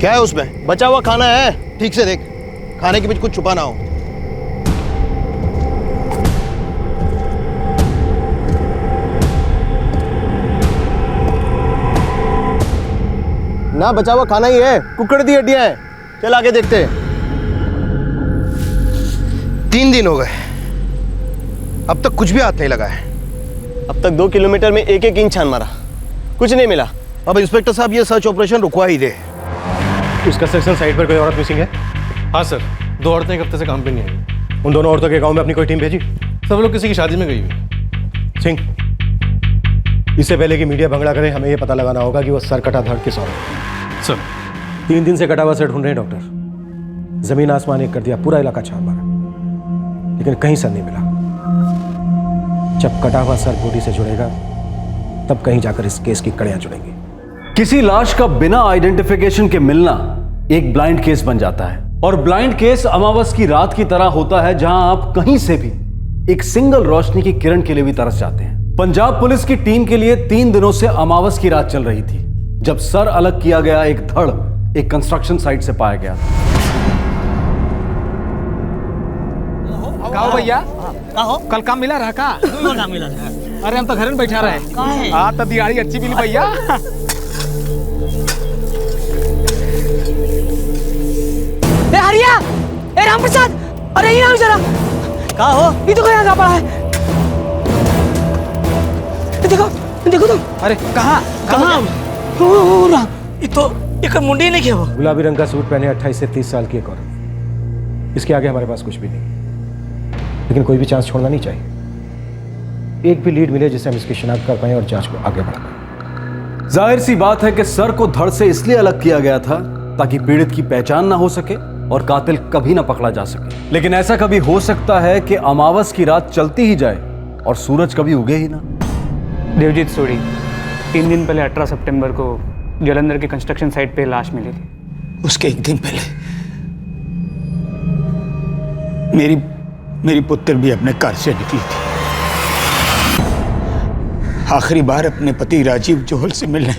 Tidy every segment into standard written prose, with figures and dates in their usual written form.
क्या है उसमें? बचा हुआ खाना है, ठीक से देख, खाने के बीच कुछ छुपा ना हो। ना बचा हुआ खाना ही है, कुकड़ दी हड्डियां हैं। चल आगे देखते हैं। 3 दिन हो गए, अब तक कुछ भी हाथ नहीं लगा है। अब तक 2 किलोमीटर में एक इंच छान मारा, कुछ नहीं मिला। अब इंस्पेक्टर साहब ये सर्च ऑपरेशन रुकवा ही दे। इस कंस्ट्रक्शन साइट पर कोई औरत मिसिंग है? हाँ सर, 2 औरतें एक हफ्ते से काम पे नहीं आई। उन दोनों औरतों के गांव में अपनी कोई टीम भेजी? सब लोग किसी की शादी में गई हुई। सिंह, इससे पहले कि मीडिया भंगड़ा करे, हमें यह पता लगाना होगा कि वो सर कटा धड़ किस औरत है। सर 3 दिन से कटा हुआ सर ढूंढ रहे हैं डॉक्टर। जमीन आसमान एक कर दिया, पूरा इलाका छान मारा, लेकिन कहीं सर नहीं मिला। जब कटा हुआ सर बॉडी से जुड़ेगा तब कहीं जाकर इस केस की कड़ियां जुड़ेंगी। किसी लाश का बिना आइडेंटिफिकेशन के मिलना एक ब्लाइंड केस बन जाता है, और ब्लाइंड केस अमावस की रात की तरह होता है, जहां आप कहीं से भी एक सिंगल रोशनी की किरण के लिए भी तरस जाते हैं। पंजाब पुलिस की टीम के लिए 3 दिनों से अमावस की रात चल रही थी, जब सर अलग किया गया एक धड़ एक कंस्ट्रक्शन साइट से पाया गया। कहो भैया, कल काम मिला रहा का? काम मिला रहा। अरे हम तो घर में बैठा रहे। हाँ तो दिहाड़ी अच्छी मिली भैया। ए हरिया, ए रामप्रसाद, अरे ये आओ जरा। कहाँ हो? ये तो यहाँ पड़ा है। देखो देखो तुम। अरे कहाँ कहाँ? ये तो एक मुंडी नहीं किया वो। गुलाबी रंग का सूट पहने 28 से 30 साल की एक औरत। इसके आगे हमारे पास कुछ भी नहीं, लेकिन कोई भी चांस छोड़ना नहीं चाहिए। एक भी लीड मिले जिससे हम इसकी शिनाख्त कर पाएं और जांच को आगे बढ़ा पाएं। जाहिर सी बात है कि सर को धड़ से इसलिए अलग किया गया था ताकि पीड़ित की पहचान ना हो सके और कातिल कभी ना पकड़ा जा सके। लेकिन ऐसा कभी हो सकता है कि अमावस की रात चलती ही जाए और सूरज कभी उगे ही ना। देवजीत सोडी 3 दिन पहले 18 सितंबर को जलंधर के कंस्ट्रक्शन साइट पे लाश मिली थी। उसके 1 दिन पहले मेरी पुत्र भी अपने घर से निकली थी। आखिरी बार अपने पति राजीव जोहल से मिलने।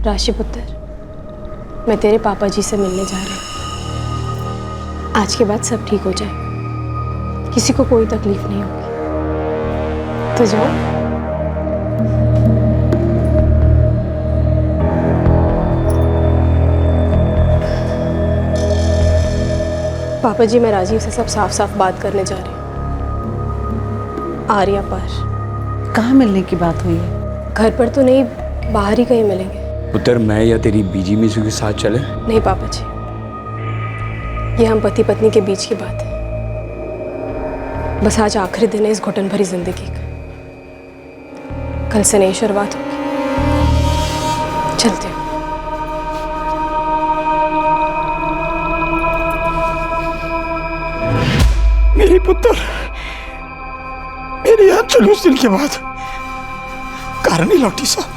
राशि पुत्र, मैं तेरे पापा जी से मिलने जा रही हूँ। आज के बाद सब ठीक हो जाए, किसी को कोई तकलीफ नहीं होगी। तो जाओ। पापा जी, मैं राजीव से सब साफ साफ बात करने जा रही हूँ। आर्या पर। कहाँ मिलने की बात हुई है? घर पर तो नहीं, बाहर ही कहीं मिलेंगे। पुत्र, मैं या तेरी बीजी में के साथ चले? नहीं पापा जी, ये हम पति पत्नी के बीच की बात है। बस आज आखिरी दिन है इस घुटन भरी जिंदगी का। कल से नई शुरुआत होगी। चलते हो। मेरी पुत्र, मेरी यहाँ चलो उस दिन के बाद घर नहीं लौटी साहब।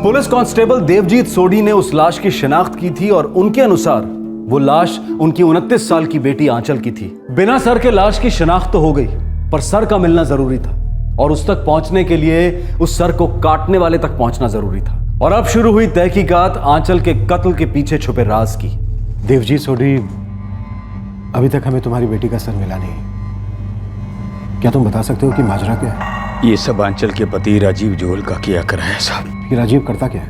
पुलिस कांस्टेबल देवजीत सोडी ने उस लाश की शिनाख्त की थी और उनके अनुसार वो लाश उनकी 29 साल की बेटी आंचल की थी। बिना सर के लाश की शिनाख्त तो हो गई, पर सर का मिलना जरूरी था, और उस तक पहुंचने के लिए उस सर को काटने वाले तक पहुंचना जरूरी था। और अब शुरू हुई तहकीकात आंचल के कत्ल के पीछे छुपे राज की। देवजीत सोडी, अभी तक हमें तुम्हारी बेटी का सर मिला नहीं। क्या तुम बता सकते हो कि माजरा क्या है? ये सब आंचल के पति राजीव जोहल का किया करा है साहब। ये राजीव करता क्या है?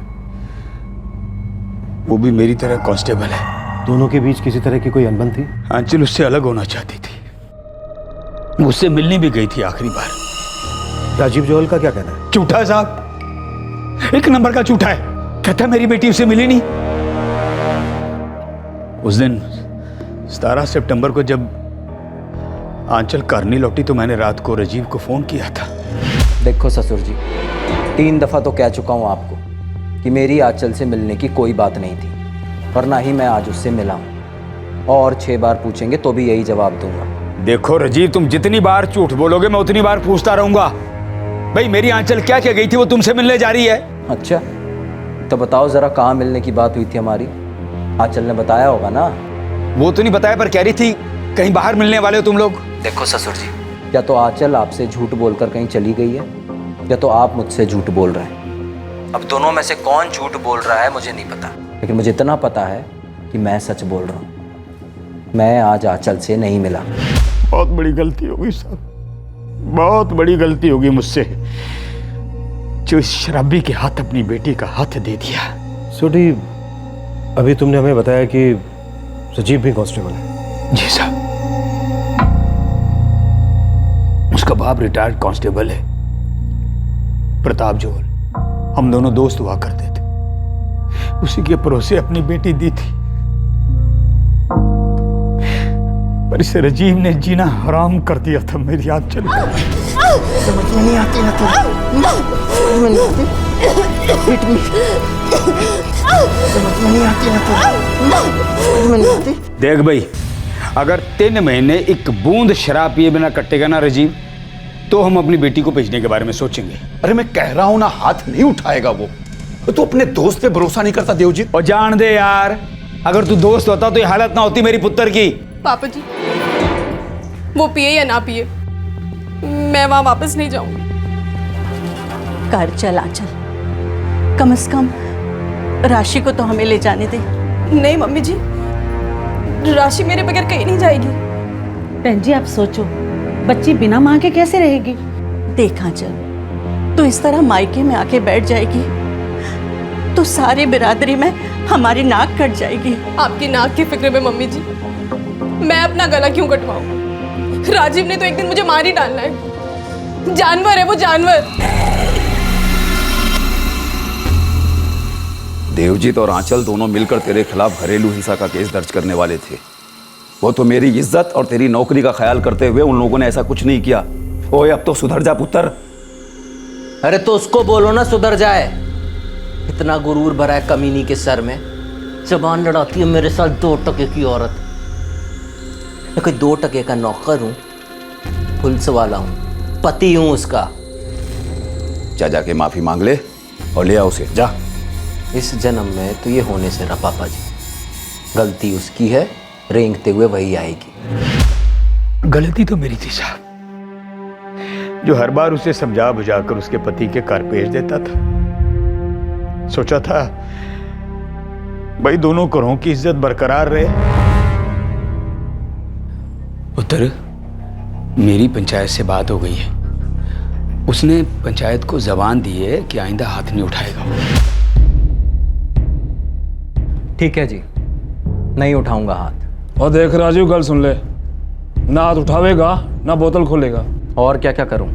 वो भी मेरी तरह कांस्टेबल है। दोनों के बीच किसी तरह की कोई अनबन थी? आंचल उससे अलग होना चाहती थी, मुझसे मिलने भी गई थी आखिरी बार। राजीव जोहल का क्या कहना है? झूठा है साहब, 1 नंबर का झूठा है। कहता मेरी बेटी उसे मिली नहीं। उस दिन 17 सितंबर को जब आंचल घर नहीं लौटी तो मैंने रात को राजीव को फोन किया था। देखो ससुर जी, 3 दफा तो कह चुका हूं आपको कि मेरी आंचल से मिलने की कोई बात नहीं थी, और ना ही मैं आज उससे मिला हूं। और 6 बार पूछेंगे तो भी यही जवाब दूंगा। देखो राजीव, तुम जितनी बार झूठ बोलोगे मैं उतनी बार पूछता रहूंगा। भाई मेरी आंचल क्या क्या गई थी, वो तुमसे मिलने जा रही है। अच्छा, तो बताओ जरा, कहाँ मिलने की बात हुई थी हमारी? आंचल ने बताया होगा ना? वो तो नहीं बताया, पर कह रही थी कहीं बाहर मिलने वाले हो तुम लोग। देखो ससुर जी, या तो आंचल आपसे झूठ बोलकर कहीं चली गई है, या तो आप मुझसे झूठ बोल रहे हैं। अब दोनों में से कौन झूठ बोल रहा है मुझे नहीं पता, लेकिन मुझे इतना पता है कि मैं सच बोल रहा हूँ। मैं आज आंचल से नहीं मिला। बहुत बड़ी गलती होगी साहब, बहुत बड़ी गलती होगी मुझसे, जो इस शराबी के हाथ अपनी बेटी का हाथ दे दिया। सोडी, अभी तुमने हमें बताया कि राजीव भी कांस्टेबल है। जी साहब, उसका बाप रिटायर्ड कांस्टेबल है, प्रताप जोहल। हम दोनों दोस्त हुआ करते थे, उसी के भरोसे अपनी बेटी दी थी, पर इस राजीव ने जीना हराम कर दिया था मेरी आंचल को। समझ में नहीं आती ना तुम, समझ में नहीं आती, हिट मी, समझ में नहीं आती ना तुम, समझ में नहीं आती। देख भाई, अगर 3 महीने एक बूंद शराब पिए बिना कटेगा ना राजीव, तो हम अपनी बेटी को भेजने के बारे में सोचेंगे। अरे मैं कह रहा हूं ना, हाथ नहीं उठाएगा वो। तो अपने दोस्त पे भरोसा नहीं करता देवजीत। और जान दे यार, अगर तू दोस्त होता तो ये हालत ना होती मेरी पुत्र की। पापा जी, वो पिए या ना पिए, मैं वहां वापस नहीं जाऊंगी। कर चल आंचल, कम से कम राशि को तो हमें ले जाने दे। नहीं मम्मी जी, राशि मेरे बगैर कहीं नहीं जाएगी। बहन जी आप सोचो, बच्ची बिना माँ के कैसे रहेगी? देख आंचल, तो इस तरह मायके में आके बैठ जाएगी तो सारी बिरादरी में हमारी नाक कट जाएगी। आपकी नाक की फिक्र में मम्मी जी मैं अपना गला क्यों कटवाऊं? राजीव ने तो एक दिन मुझे मार ही डालना है। जानवर है वो, जानवर। देवजीत और आंचल दोनों मिलकर तेरे खिलाफ घरेलू हिंसा का केस दर्ज करने वाले थे। वो तो मेरी इज्जत और तेरी नौकरी का ख्याल करते हुए उन लोगों ने ऐसा कुछ नहीं किया। ओए अब तो सुधर जा पुत्र। अरे तो उसको बोलो ना सुधर जाए। इतना गुरूर भरा है कमीनी के सर में, जबान लड़ाती है मेरे साथ 2 टके की औरत। मैं कोई 2 टके का नौकर हूं, पुलिस वाला हूं, पति हूं उसका। जा जाके माफी मांग ले और ले आ उसे, जा। इस जन्म में तो ये होने से रहा पापा जी, गलती उसकी है, रेंगते हुए वही आएगी। गलती तो मेरी थी साहब, जो हर बार उसे समझा बुझाकर उसके पति के घर भेज देता था। सोचा था भाई दोनों घरों की इज्जत बरकरार रहे। पुत्र, मेरी पंचायत से बात हो गई है, उसने पंचायत को जबान दी है कि आइंदा हाथ नहीं उठाएगा। ठीक है जी, नहीं उठाऊंगा हाथ। और देख राजीव, गल सुन ले, ना हाथ उठावेगा ना बोतल खोलेगा। और क्या क्या करूं?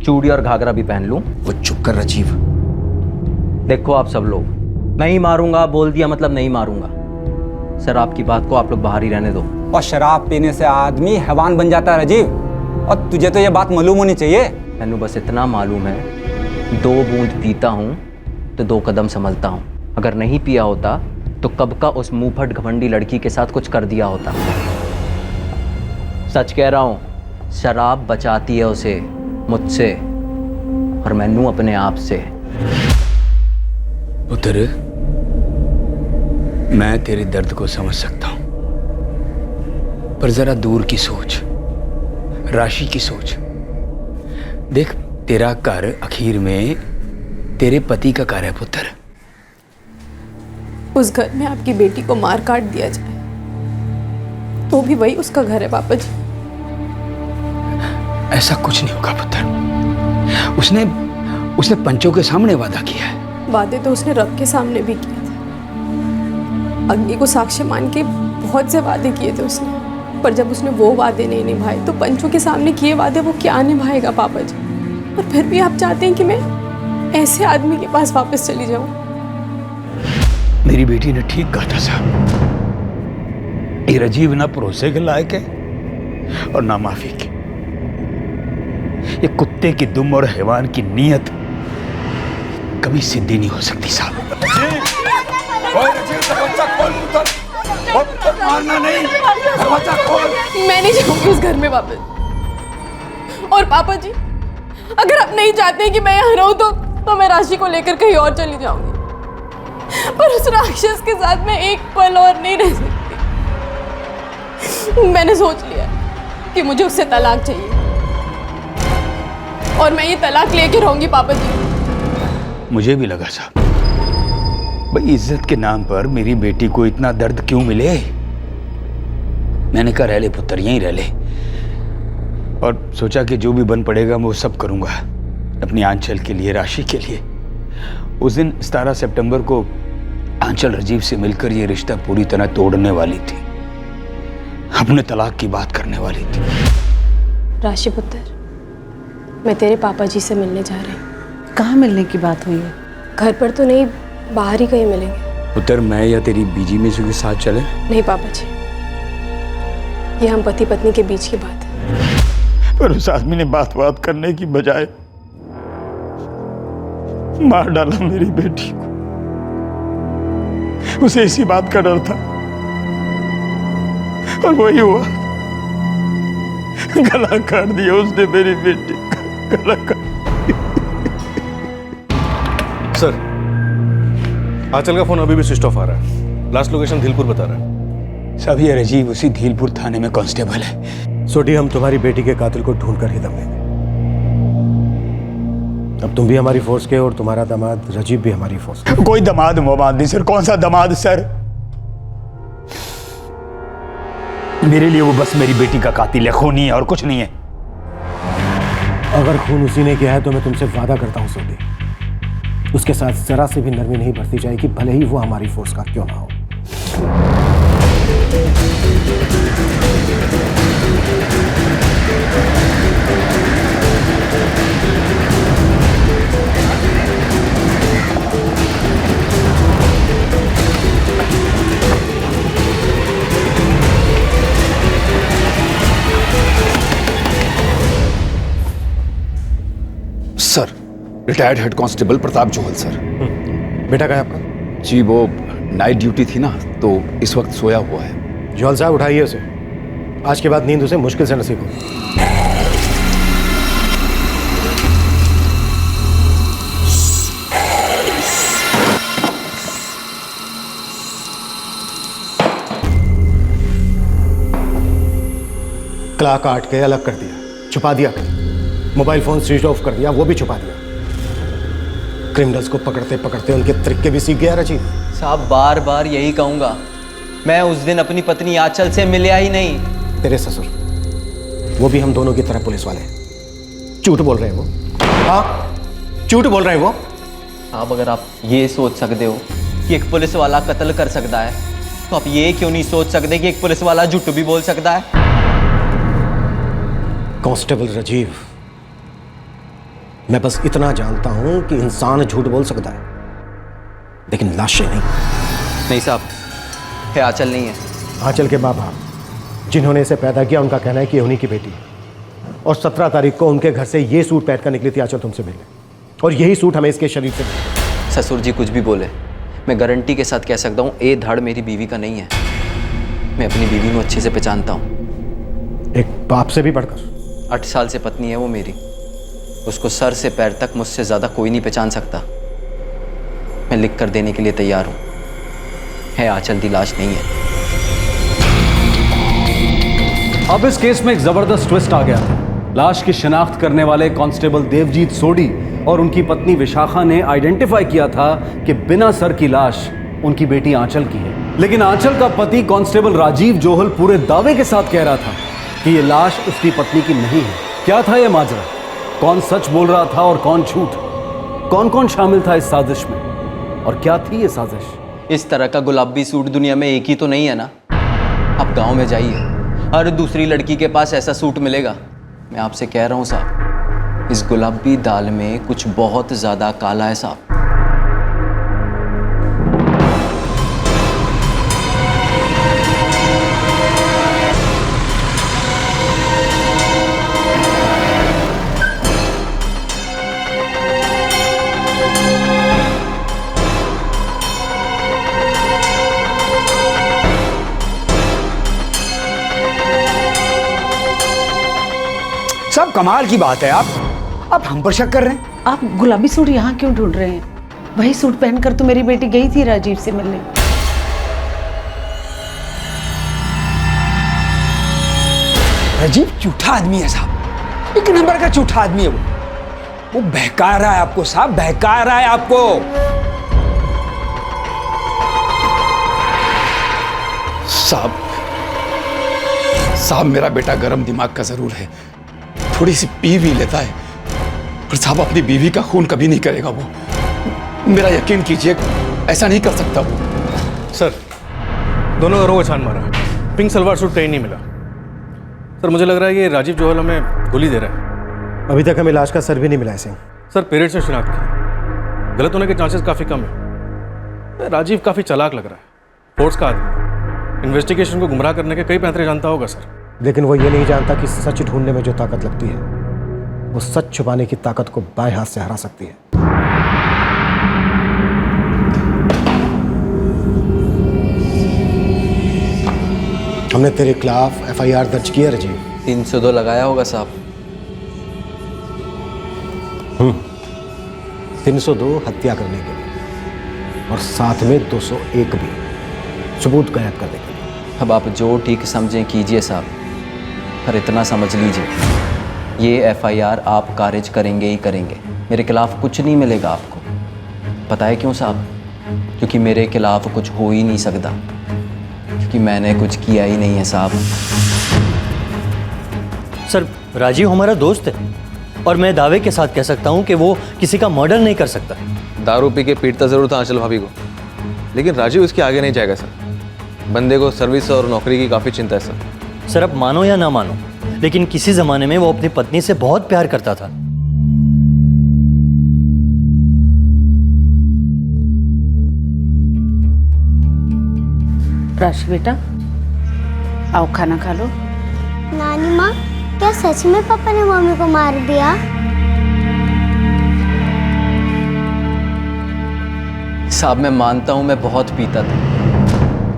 चूड़ी और घाघरा भी पहन लूं? वो चुप कर राजीव। देखो आप सब लोग, नहीं मारूंगा बोल दिया मतलब नहीं मारूंगा। सर आपकी बात को आप लोग बाहर ही रहने दो। और शराब पीने से आदमी हैवान बन जाता है राजीव, और तुझे तो ये बात मालूम होनी चाहिए। मैनू बस इतना मालूम है, 2 बूंद पीता हूँ तो 2 कदम संभलता हूँ। अगर नहीं पिया होता तो कब का उस मुंहफट घमंडी लड़की के साथ कुछ कर दिया होता। सच कह रहा हूँ, शराब बचाती है उसे मुझसे और मैनू अपने आप से। पुत्र, मैं तेरे दर्द को समझ सकता हूं, पर जरा दूर की सोच, राशि की सोच। देख, तेरा घर आखिर में तेरे पति का घर है पुत्र। उस घर में आपकी बेटी को मार काट दिया जाए तो भी वही उसका घर है पापा जी। ऐसा कुछ नहीं होगा पुत्र। उसने पंचों के सामने वादा किया है। वादे तो उसने रब के सामने भी किए थे। अग्नि को साक्ष्य मान के बहुत से वादे किए थे उसने, पर जब उसने वो वादे नहीं निभाए तो पंचों के सामने किए वादे वो क्या निभाएगा पापा जी? और फिर भी आप चाहते हैं कि मैं ऐसे आदमी के पास वापस चली जाऊं? मेरी बेटी ने ठीक कहा था साहब, ये राजीव ना भरोसे के लायक है और ना माफी के। ये कुत्ते की दुम और हैवान की नीयत कभी सिद्धि नहीं हो सकती साहब। मारना नहीं, दरवाजा खोल। मैं नहीं जाऊंगी उस घर में वापस। और पापा जी, अगर आप नहीं चाहते हैं कि मैं यहाँ रहूं तो मैं राशि को लेकर कहीं और चली जाऊंगी, पर उस राक्षस के साथ मैं एक पल और नहीं रह सकती। मैंने सोच लिया कि मुझे उससे तलाक चाहिए और मैं ये तलाक लेके रहूंगी पापा जी। मुझे भी लगा साहब, भाई इज्जत के नाम पर मेरी बेटी को इतना दर्द क्यों मिले? मैंने कहा रह ले पुत्र, यहीं रह ले, और सोचा कि जो भी बन पड़ेगा मैं वो सब करूंगा अपनी आंचल के लिए, राशि के लिए। उस दिन 17 सितंबर को आंचल राजीव से मिलकर ये रिश्ता पूरी तरह तोड़ने वाली थी, अपने तलाक की बात करने वाली थी। राशि पुत्र, मैं तेरे पापा जी से मिलने जा रही हूँ। कहाँ मिलने की बात हुई है? घर पर तो नहीं, बाहर ही कहीं मिलेंगे। पुत्र, मैं या तेरी बीजी में से के साथ चले? नहीं पापा जी, ये हम पति पत्नी के बीच की बात है। पर उस आदमी ने बात करने की बजाय मार डाला मेरी बेटी को। उसे इसी बात का डर था और वही हुआ, गला काट दिया उसने मेरी बेटी का, गला काट। सर, आंचल का फोन अभी भी स्विच ऑफ आ रहा है। लास्ट लोकेशन धीलपुर बता रहा है। सब ये राजीव उसी धीलपुर थाने में कांस्टेबल है। सोडी, हम तुम्हारी बेटी के कातिल को ढूंढ कर ही दम लेंगे। अब तुम भी हमारी फोर्स के और तुम्हारा दामाद राजीव भी हमारी फोर्स के। कोई दामाद मवाद नहीं सर। कौन सा दामाद सर? मेरे लिए वो बस मेरी बेटी का कातिल है, खूनी है और कुछ नहीं है। अगर खून उसी ने किया है तो मैं तुमसे वादा करता हूं सोडी, उसके साथ जरा से भी नरमी नहीं बरती जाएगी, भले ही वो हमारी फोर्स का क्यों ना हो। Sir, retired head constable Pratap Johal sir. बेटा कहाँ है आपका? जी वो नाइट ड्यूटी थी ना, तो इस वक्त सोया हुआ है। जोहल साहब, उठाइए उसे। आज के बाद नींद उसे मुश्किल से नसीब होगी। क्ला काट के अलग कर दिया, छुपा दिया, मोबाइल फोन स्विच ऑफ कर दिया, वो भी छुपा दिया। क्रिमिनल्स को पकड़ते पकड़ते उनके तरीके भी सीख गया राजीव। साहब, बार बार यही कहूंगा, मैं उस दिन अपनी पत्नी आंचल से मिला ही नहीं। तेरे ससुर, वो भी हम दोनों की तरह पुलिस वाले हैं। झूठ बोल रहे हैं वो। हाँ, झूठ बोल रहे हैं वो। साहब, अगर आप ये सोच सकते हो कि एक पुलिस वाला कत्ल कर सकता है, तो आप ये क्यों नहीं सोच सकते कि एक पुलिस वाला झूठ भी बोल सकता है? कांस्टेबल राजीव, मैं बस इतना जानता हूं कि इंसान झूठ बोल सकता है, लेकिन लाशें नहीं। नहीं साहब, ये आंचल नहीं है। आंचल के बाबा, जिन्होंने इसे पैदा किया, उनका कहना है कि उन्हीं की बेटी है। और 17 तारीख को उनके घर से ये सूट पहन कर निकली थी आंचल तुमसे मिलने, और यही सूट हमें इसके शरीर से मिला। ससुर जी कुछ भी बोले, मैं गारंटी के साथ कह सकता हूँ ये धड़ मेरी बीवी का नहीं है। मैं अपनी बीवी को अच्छे से पहचानता हूँ। एक बाप से भी बढ़कर। 8 साल से पत्नी है वो मेरी, उसको सर से पैर तक मुझसे ज्यादा कोई नहीं पहचान सकता। मैं लिख कर देने के लिए तैयार हूं, है आंचल की लाश नहीं है। अब इस केस में एक जबरदस्त ट्विस्ट आ गया। लाश की शिनाख्त करने वाले कांस्टेबल देवजीत सोडी और उनकी पत्नी विशाखा ने आइडेंटिफाई किया था कि बिना सर की लाश उनकी बेटी आंचल की है। लेकिन आंचल का पति कांस्टेबल राजीव जोहल पूरे दावे के साथ कह रहा था कि यह लाश उसकी पत्नी की नहीं है। क्या था यह माजरा? कौन सच बोल रहा था और कौन झूठ? कौन कौन शामिल था इस साजिश में, और क्या थी ये साजिश? इस तरह का गुलाबी सूट दुनिया में एक ही तो नहीं है ना। आप गांव में जाइए, हर दूसरी लड़की के पास ऐसा सूट मिलेगा। मैं आपसे कह रहा हूं साहब, इस गुलाबी दाल में कुछ बहुत ज्यादा काला है साहब। सब कमाल की बात है। आप हम पर शक कर रहे हैं? आप गुलाबी सूट यहाँ क्यों ढूंढ रहे हैं? वही सूट पहनकर तो मेरी बेटी गई थी राजीव से मिलने। राजीव झूठा आदमी है साहब, एक नंबर का झूठा आदमी है वो बहका रहा है आपको साहब, बहका रहा है आपको। साहब मेरा बेटा गरम दिमाग का जरूर है, थोड़ी सी पी भी लेता है, पर साहब अपनी बीवी का खून कभी नहीं करेगा वो। मेरा यकीन कीजिए, ऐसा नहीं कर सकता वो। सर, दोनों घरों को छान मारा, पिंक सलवार सूट कहीं नहीं मिला। सर मुझे लग रहा है ये राजीव जोहल हमें गोली दे रहा है। अभी तक हमें लाश का सर भी नहीं मिला है सिंह। सर पेरेंट्स ने शिनाख्त की, गलत होने के चांसेस काफ़ी कम है। राजीव काफ़ी चालाक लग रहा है, फोर्स का आदमी, इन्वेस्टिगेशन को गुमराह करने के कई पैंतरे जानता होगा सर। लेकिन वो ये नहीं जानता कि सच ढूंढने में जो ताकत लगती है वो सच छुपाने की ताकत को बाएं हाथ से हरा सकती है। हमने तेरे खिलाफ FIR दर्ज किया राजीव। 302 लगाया होगा साहब। 302 हत्या करने के लिए और साथ में 201 भी सबूत गायब करने के लिए। अब आप जो ठीक समझें कीजिए साहब, पर इतना समझ लीजिए, ये FIR आप खारिज करेंगे ही करेंगे। मेरे खिलाफ कुछ नहीं मिलेगा आपको। पता है क्यों साहब? क्योंकि मेरे खिलाफ कुछ हो ही नहीं सकता, क्योंकि मैंने कुछ किया ही नहीं है साहब। सर, राजीव हमारा दोस्त है और मैं दावे के साथ कह सकता हूँ कि वो किसी का मर्डर नहीं कर सकता। दारू पी के पीटता जरूर था आंचल भाभी को, लेकिन राजीव इसके आगे नहीं जाएगा सर। बंदे को सर्विस और नौकरी की काफ़ी चिंता है सर। सर, अब मानो या ना मानो, लेकिन किसी ज़माने में वो अपनी पत्नी से बहुत प्यार करता था। राशि बेटा, आओ खाना खा लो। नानी माँ, क्या सच में पापा ने मम्मी को मार दिया? साहब मैं मानता हूँ मैं बहुत पीता था,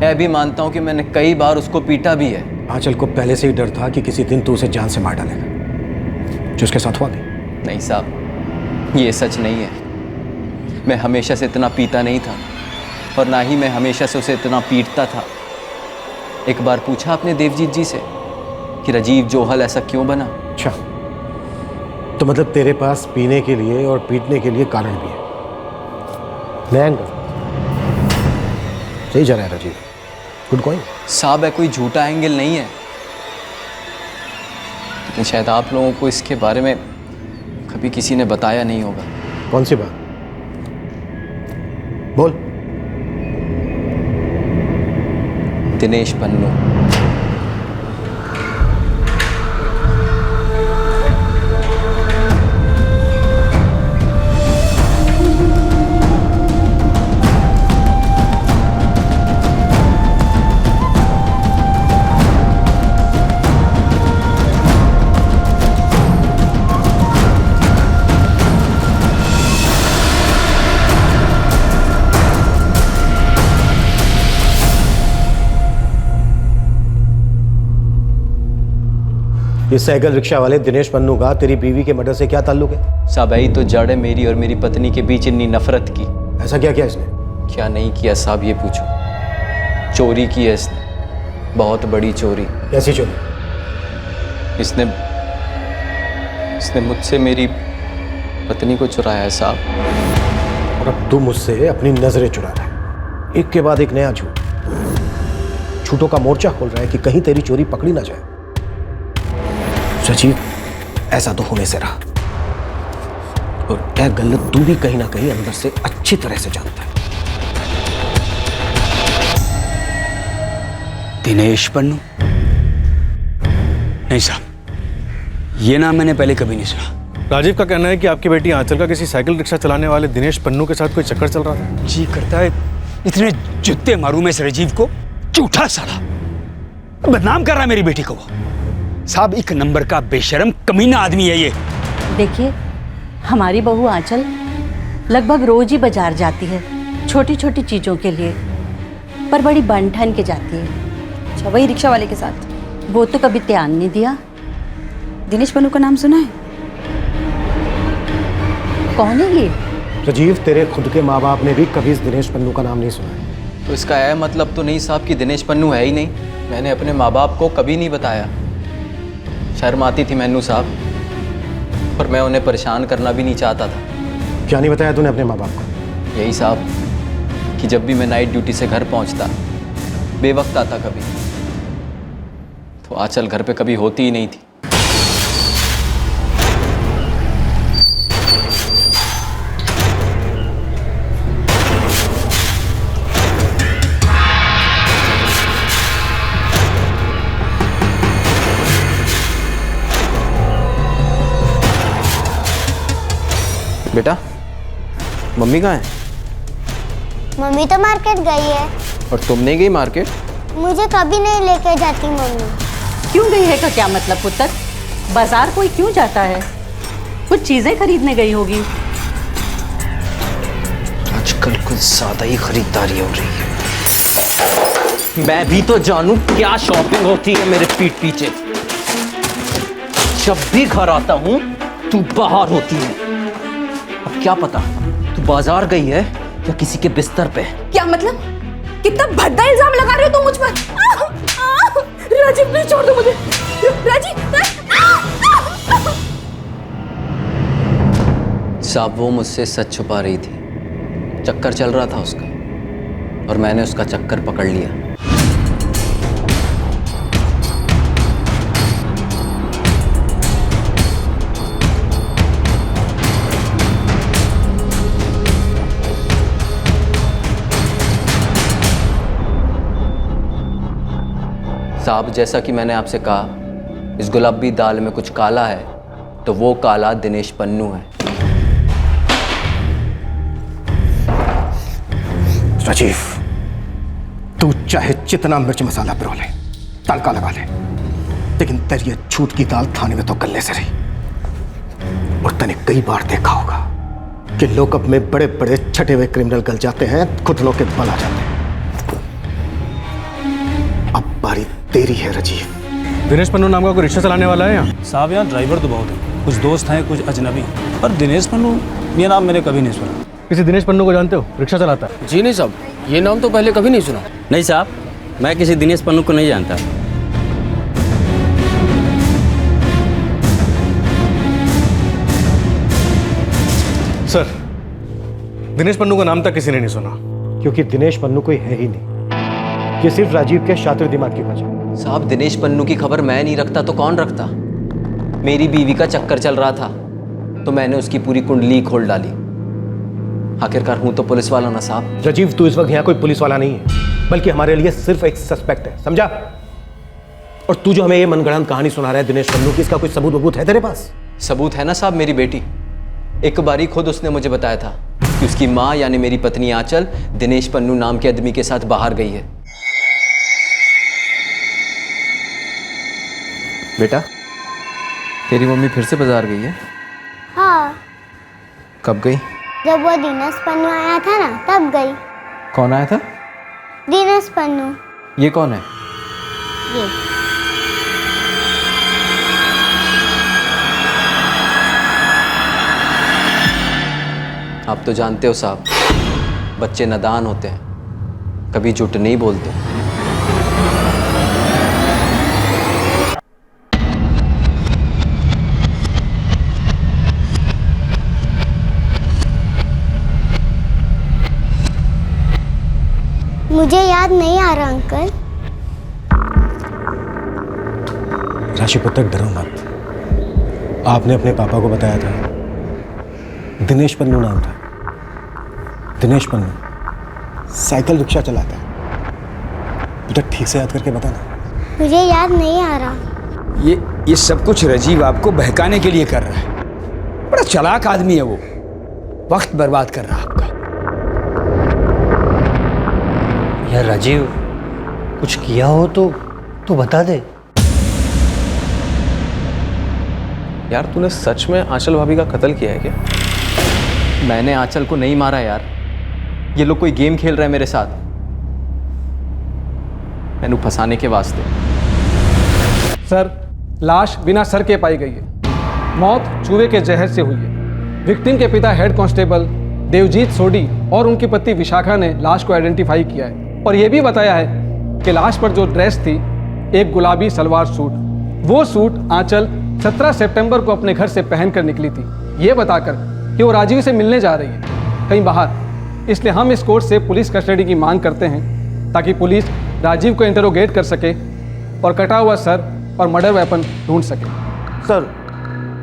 मैं भी मानता हूँ कि मैंने कई बार उसको पीटा भी है। आंचल को पहले से ही डर था कि किसी दिन तू उसे जान से मार डालेगा, जो उसके साथ हुआ भी। नहीं साहब, ये सच नहीं है। मैं हमेशा से इतना पीता नहीं था और ना ही मैं हमेशा से उसे इतना पीटता था। एक बार पूछा आपने देवजीत जी से कि राजीव जोहल ऐसा क्यों बना? अच्छा, तो मतलब तेरे पास पीने के लिए और पीटने के लिए कारण भी है। नया एंगल, सही जा रहा है राजीव, गुड पॉइंट। साहब है कोई झूठा एंगल नहीं है, लेकिन शायद आप लोगों को इसके बारे में कभी किसी ने बताया नहीं होगा। कौन सी बात? बोल। दिनेश पन्नू। ये साइकिल रिक्शा वाले दिनेश पन्नू का तेरी बीवी के मर्डर से क्या ताल्लुक है? साहब यही तो जड़ है मेरी और मेरी पत्नी के बीच इतनी नफरत की। ऐसा क्या किया इसने? क्या नहीं किया साहब ये पूछो। चोरी की है इसने, बहुत बड़ी चोरी। कैसी चोरी? इसने मुझसे मेरी पत्नी को चुराया है साहब। और अब तू मुझसे अपनी नजरें चुरा रहा है, एक के बाद एक नया झूठ। झूठों का मोर्चा खोल रहा है कि कहीं तेरी चोरी पकड़ी ना जाए। सचिव, ऐसा तो होने से रहा, और क्या गलत तू भी कहीं ना कहीं अंदर से अच्छी तरह से जानता है। दिनेश पन्नू? नहीं साहब, ये नाम मैंने पहले कभी नहीं सुना। राजीव का कहना है कि आपकी बेटी आंचल का किसी साइकिल रिक्शा चलाने वाले दिनेश पन्नू के साथ कोई चक्कर चल रहा था। जी करता है इतने जूते मारूं मैं इस राजीव को, झूठा साला, बदनाम कर रहा है मेरी बेटी को। वो साहब एक नंबर का बेशर्म कमीना आदमी है ये। देखिए, हमारी बहू आंचल लगभग रोज ही बाजार जाती है छोटी छोटी चीजों के लिए, पर बड़ी बन ठन के जाती है। अच्छा, वही रिक्शा वाले के साथ? वो तो कभी ध्यान नहीं दिया। दिनेश पन्नू का नाम सुना है? कौन है ये? राजीव, तेरे खुद के माँ बाप ने भी कभी इस दिनेश पन्नू का नाम नहीं सुना है। तो इसका यह मतलब तो नहीं साहब कि दिनेश पन्नू है ही नहीं। मैंने अपने माँ बाप को कभी नहीं बताया। शर्म आती थी मैनू साहब, और मैं उन्हें परेशान करना भी नहीं चाहता था। क्या नहीं बताया तूने अपने माँ बाप को? यही साहब कि जब भी मैं नाइट ड्यूटी से घर पहुंचता बेवक्त आता कभी, तो आंचल घर पे कभी होती ही नहीं थी। बेटा, मम्मी कहाँ है? मम्मी तो मार्केट गई है। और तुम नहीं गई मार्केट? मुझे कभी नहीं लेके जाती मम्मी। क्यों गई है का क्या मतलब पुत्र? बाजार कोई क्यों जाता है? कुछ चीजें खरीदने गई होगी। आजकल कुछ ज्यादा ही खरीदारी हो रही है। मैं भी तो जानूं क्या शॉपिंग होती है मेरे पीठ पीछे। जब भी घर आता हूं तू बाहर होती है। अब क्या पता तू बाजार गई है या किसी के बिस्तर पे। क्या मतलब? कितना भद्दा इल्जाम लगा रहे हो तुम मुझ पर? राजीव प्लीज छोड़ दो मुझे। राजीव साहब वो मुझसे सच छुपा रही थी। चक्कर चल रहा था उसका और मैंने उसका चक्कर पकड़ लिया। साहब जैसा कि मैंने आपसे कहा, इस गुलाबी दाल में कुछ काला है, तो वो काला दिनेश पन्नू है। राजीव, तू चाहे जितना मिर्च मसाला पिरो ले, तड़का लगा ले, लेकिन तेरी ये छूट की दाल थाने में तो गलने से रही। और तूने कई बार देखा होगा कि लोकअप में बड़े बड़े छठे हुए क्रिमिनल गल जाते हैं, घुटनों के बल आ जाते हैं। अब बारी तेरी है राजीव। दिनेश पन्नू नाम का कोई रिक्शा चलाने वाला है यहाँ? साहब यहाँ ड्राइवर तो बहुत है, कुछ दोस्त हैं कुछ अजनबी, पर दिनेश पन्नू ये नाम मैंने कभी नहीं सुना। किसी दिनेश पन्नू को जानते हो? रिक्शा चलाता है। जी नहीं साहब, ये नाम तो पहले कभी नहीं सुना। नहीं साहब, मैं किसी दिनेश पन्नू को नहीं जानता। सर, दिनेश पन्नू का नाम तक किसी ने नहीं सुना। क्योंकि दिनेश पन्नू कोई है ही नहीं, ये सिर्फ राजीव के शातिर दिमाग की वजह। साहब दिनेश पन्नू की खबर मैं नहीं रखता तो कौन रखता? मेरी बीवी का चक्कर चल रहा था तो मैंने उसकी पूरी कुंडली खोल डाली। आखिरकार हूं तो पुलिस वाला ना साहब। राजीव, तू इस वक्त यहाँ कोई पुलिस वाला नहीं है, बल्कि हमारे लिए सिर्फ एक सस्पेक्ट है, समझा? और तू जो हमें ये मनगढ़ंत कहानी सुना रहा है दिनेश पन्नू की, इसका कोई सबूत है तेरे पास? सबूत है ना साहब, मेरी बेटी। एक बारी खुद उसने मुझे बताया था कि उसकी माँ यानी मेरी पत्नी आंचल दिनेश पन्नू नाम के आदमी के साथ बाहर गई है। बेटा, तेरी मम्मी फिर से बाजार गई है? हाँ, कब गई? जब वो दिनेश पन्नू आया था ना तब गई। कौन आया था? दिनेश पन्नू। ये कौन है? ये आप तो जानते हो साहब, बच्चे नादान होते हैं, कभी झूठ नहीं बोलते। मुझे याद नहीं आ रहा अंकल। राशि पुत्र, डरो मत। आपने अपने पापा को बताया था, दिनेश पन्नू नाम था। दिनेश पन्नू साइकिल रिक्शा चलाता है। बेटा ठीक से याद करके बताना। मुझे याद नहीं आ रहा। ये सब कुछ राजीव आपको बहकाने के लिए कर रहा है। बड़ा चालाक आदमी है वो, वक्त बर्बाद कर रहा है आपका। यार राजीव, कुछ किया हो तो बता दे। यार तूने सच में आंचल भाभी का कत्ल किया है क्या? मैंने आंचल को नहीं मारा यार, ये लोग कोई गेम खेल रहे हैं मेरे साथ, मैंने फंसाने के वास्ते। सर, लाश बिना सर के पाई गई है। मौत चूहे के जहर से हुई है। विक्टिम के पिता हेड कांस्टेबल देवजीत सोडी और उनकी पत्नी विशाखा ने लाश को आइडेंटिफाई किया है और यह भी बताया है कि लाश पर जो ड्रेस थी, एक गुलाबी सलवार सूट, वो सूट आंचल 17 सितंबर को अपने घर से पहनकर निकली थी, ये बताकर कि वो राजीव से मिलने जा रही है कहीं बाहर। इसलिए हम इस कोर्ट से पुलिस कस्टडी की मांग करते हैं ताकि पुलिस राजीव को इंटरोगेट कर सके और कटा हुआ सर और मर्डर वेपन ढूंढ सके। सर,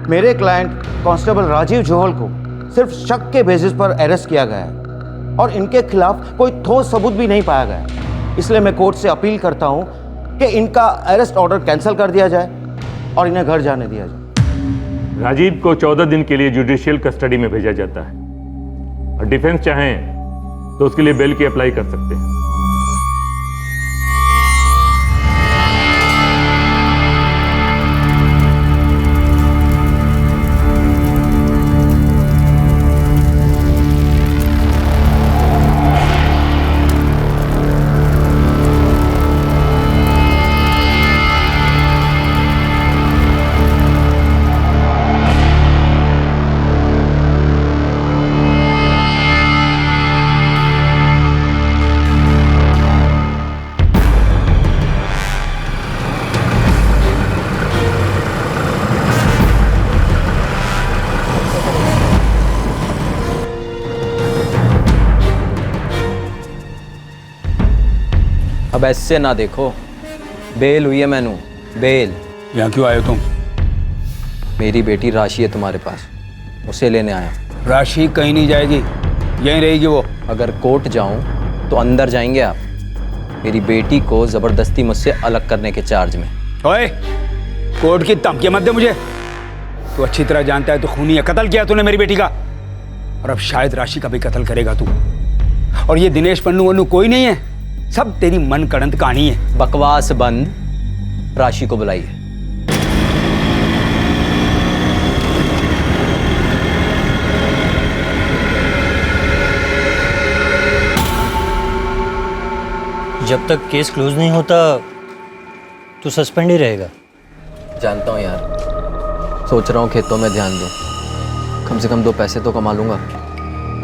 मेरे क्लाइंट कांस्टेबल राजीव जोहल को सिर्फ शक के बेसिस पर अरेस्ट किया गया है और इनके खिलाफ कोई ठोस सबूत भी नहीं पाया गया। इसलिए मैं कोर्ट से अपील करता हूं कि इनका अरेस्ट ऑर्डर कैंसिल कर दिया जाए और इन्हें घर जाने दिया जाए। राजीव को 14 दिन के लिए जुडिशियल कस्टडी में भेजा जाता है और डिफेंस चाहें तो उसके लिए बेल की अप्लाई कर सकते हैं। अब ऐसे ना देखो, बेल हुई है मैनू, बेल। यहाँ क्यों आए हो तुम? मेरी बेटी राशि है तुम्हारे पास, उसे लेने आया। राशि कहीं नहीं जाएगी, यहीं रहेगी वो। अगर कोर्ट जाऊं तो अंदर जाएंगे आप। मेरी बेटी को जबरदस्ती मुझसे अलग करने के चार्ज में। ओए, कोर्ट की धमकी मत दे मुझे। तू अच्छी तरह जानता है तो खूनी है, कत्ल किया तूने मेरी बेटी का, और अब शायद राशि का भी कत्ल करेगा तू। और ये दिनेश पन्नू वन्नू कोई नहीं है, सब तेरी मन गढ़ंत कहानी है। बकवास बंद, राशि को बुलाइए। जब तक केस क्लोज नहीं होता तो सस्पेंड ही रहेगा। जानता हूँ यार, सोच रहा हूँ खेतों में ध्यान दूँ, कम से कम 2 पैसे तो कमा लूंगा।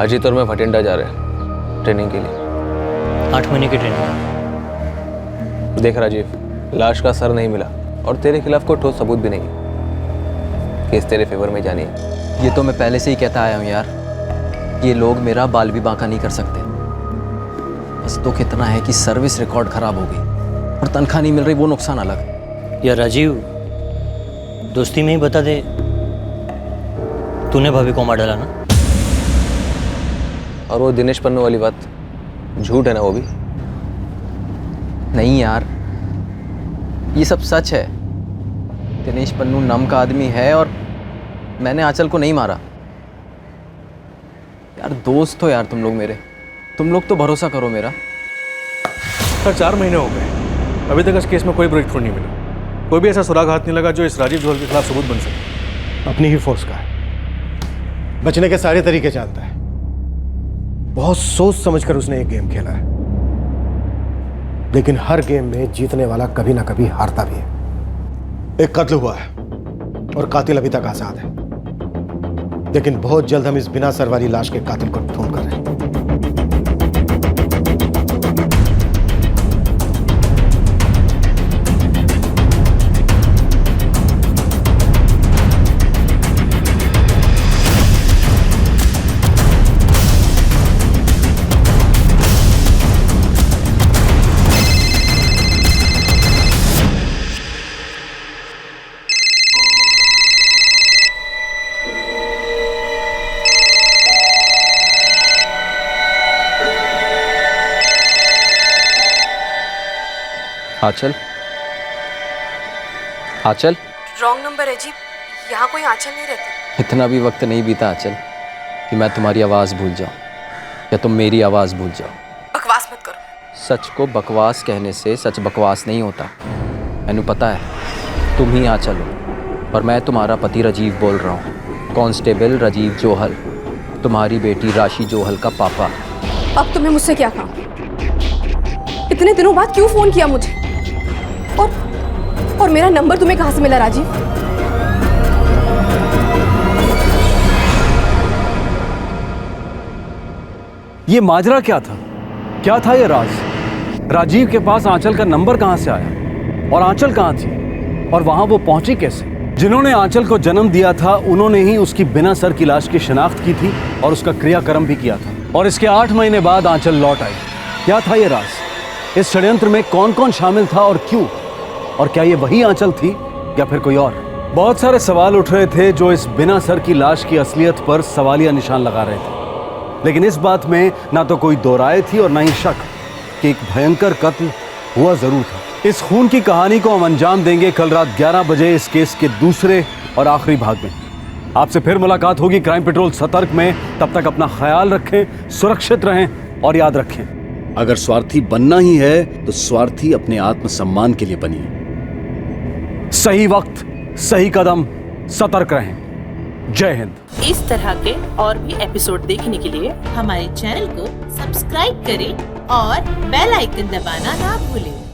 अजीत और मैं भटिंडा जा रहे हैं ट्रेनिंग के लिए। 8 महीने की ट्रेनिंग। देख राजीव, लाश का सर नहीं मिला और तेरे खिलाफ कोई ठोस सबूत भी नहीं, केस तेरे फेवर में जानी है। ये तो मैं पहले से ही कहता आया हूँ यार, ये लोग मेरा बाल भी बांका नहीं कर सकते। बस तो कितना है कि सर्विस रिकॉर्ड खराब हो गई और तनख्वाह नहीं मिल रही, वो नुकसान अलग। या राजीव, दोस्ती में ही बता दे, तूने भाभी को मार डाला ना? और वो दिनेश पन्नू वाली बात झूठ है ना? वो भी नहीं यार, ये सब सच है। दिनेश पन्नू नम का आदमी है और मैंने आंचल को नहीं मारा। यार दोस्त हो यार तुम लोग मेरे, तुम लोग तो भरोसा करो मेरा। सर 4 महीने हो गए, अभी तक इस केस में कोई ब्रेक थ्रू नहीं मिला, कोई भी ऐसा सुराग हाथ नहीं लगा जो इस राजीव जोहल के खिलाफ सबूत बन सके। अपनी ही फोर्स का है, बचने के सारे तरीके जानता है। बहुत सोच समझकर उसने एक गेम खेला है, लेकिन हर गेम में जीतने वाला कभी ना कभी हारता भी है। एक कत्ल हुआ है और कातिल अभी तक आजाद है, लेकिन बहुत जल्द हम इस बिना सर वाली लाश के कातिल को ढूंढ कर रहे हैं। आंचल, आंचल। रॉन्ग नंबर है जी, यहाँ कोई आंचल नहीं रहती। इतना भी वक्त नहीं बीता आंचल कि मैं तुम्हारी आवाज़ भूल जाऊं या तुम मेरी आवाज़ भूल जाओ। बकवास मत करो। सच को बकवास कहने से सच बकवास नहीं होता। मैंने पता है तुम ही आंचल हो और मैं तुम्हारा पति राजीव बोल रहा हूँ, कांस्टेबल राजीव जोहल, तुम्हारी बेटी राशि जोहल का पापा। अब तुम्हें मुझसे क्या काम? इतने दिनों बाद क्यों फोन किया मुझे? और मेरा नंबर तुम्हें कहां से मिला राजीव? ये माजरा क्या था? क्या था ये राज? राजीव के पास आंचल का नंबर कहां से आया और आंचल कहां थी और वहां वो पहुंची कैसे? जिन्होंने आंचल को जन्म दिया था उन्होंने ही उसकी बिना सर की लाश की शिनाख्त की थी और उसका क्रियाक्रम भी किया था, और इसके 8 महीने बाद आंचल लौट आई। क्या था ये राज? इस षड्यंत्र में कौन कौन शामिल था और क्यों, और क्या ये वही आंचल थी या फिर कोई और? बहुत सारे सवाल उठ रहे थे जो इस बिना सर की लाश की असलियत पर सवालिया निशान लगा रहे थे, लेकिन इस बात में ना तो कोई दो राय थी और ना ही शक कि एक भयंकर कत्ल हुआ जरूर था। इस खून की कहानी को हम अंजाम देंगे कल रात 11 बजे इस केस के दूसरे और आखिरी भाग में। आपसे फिर मुलाकात होगी क्राइम पेट्रोल सतर्क में। तब तक अपना ख्याल रखें, सुरक्षित रहें और याद रखें, अगर स्वार्थी बनना ही है तो स्वार्थी अपने आत्मसम्मान के लिए बनिए। सही वक्त, सही कदम, सतर्क रहें। जय हिंद। इस तरह के और भी एपिसोड देखने के लिए हमारे चैनल को सब्सक्राइब करें और बेल आइकन दबाना ना भूलें।